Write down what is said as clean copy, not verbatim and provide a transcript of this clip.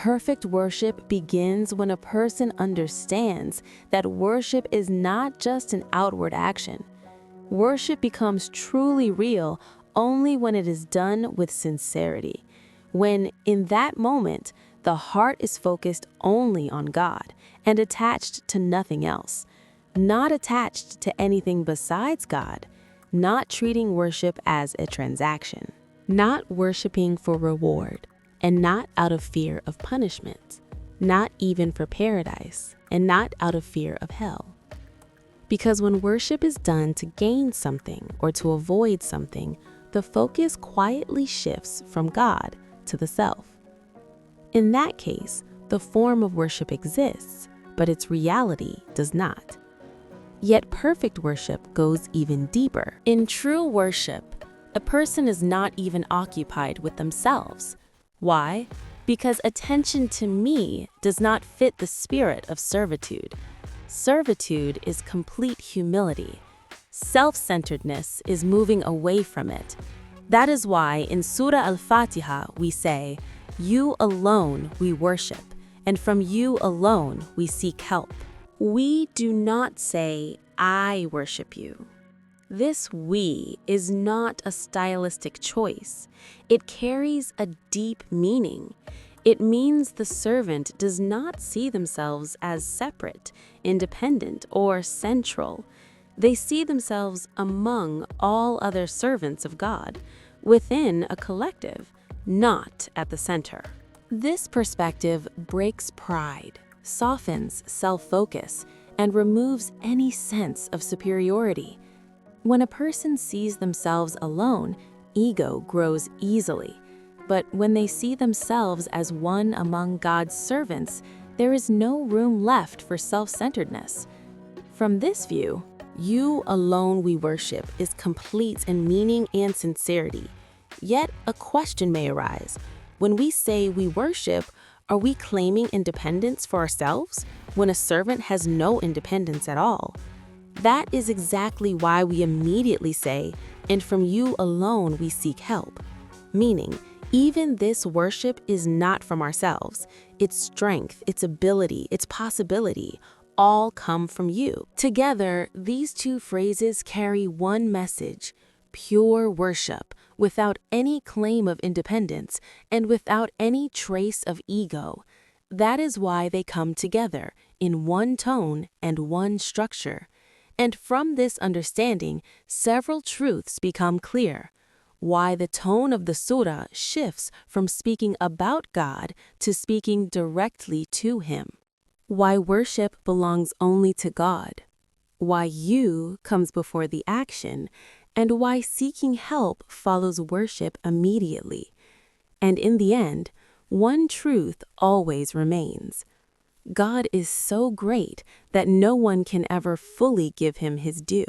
Perfect worship begins when a person understands that worship is not just an outward action. Worship becomes truly real only when it is done with sincerity. When, in that moment, the heart is focused only on God and attached to nothing else, not attached to anything besides God, not treating worship as a transaction, not worshiping for reward, and not out of fear of punishment, not even for paradise, and not out of fear of hell. Because when worship is done to gain something or to avoid something, the focus quietly shifts from God to the self. In that case, the form of worship exists, but its reality does not. Yet perfect worship goes even deeper. In true worship, a person is not even occupied with themselves. Why? Because attention to me does not fit the spirit of servitude. Servitude is complete humility. Self-centeredness is moving away from it. That is why in Surah Al-Fatiha we say, "You alone we worship, and from you alone we seek help." We do not say, "I worship you." This "we" is not a stylistic choice. It carries a deep meaning. It means the servant does not see themselves as separate, independent, or central. They see themselves among all other servants of God, within a collective, not at the center. This perspective breaks pride, softens self-focus, and removes any sense of superiority. When a person sees themselves alone, ego grows easily. But when they see themselves as one among God's servants, there is no room left for self-centeredness. From this view, "You alone we worship" is complete in meaning and sincerity. Yet a question may arise. When we say we worship, are we claiming independence for ourselves when a servant has no independence at all? That is exactly why we immediately say, "And from you alone we seek help," meaning even this worship is not from ourselves. Its strength, its ability, its possibility, all come from you. Together, these two phrases carry one message: pure worship, without any claim of independence and without any trace of ego. That is why they come together in one tone and one structure. And from this understanding, several truths become clear. Why the tone of the surah shifts from speaking about God to speaking directly to Him. Why worship belongs only to God. Why you comes before the action, and why seeking help follows worship immediately. And in the end, one truth always remains. God is so great that no one can ever fully give Him His due.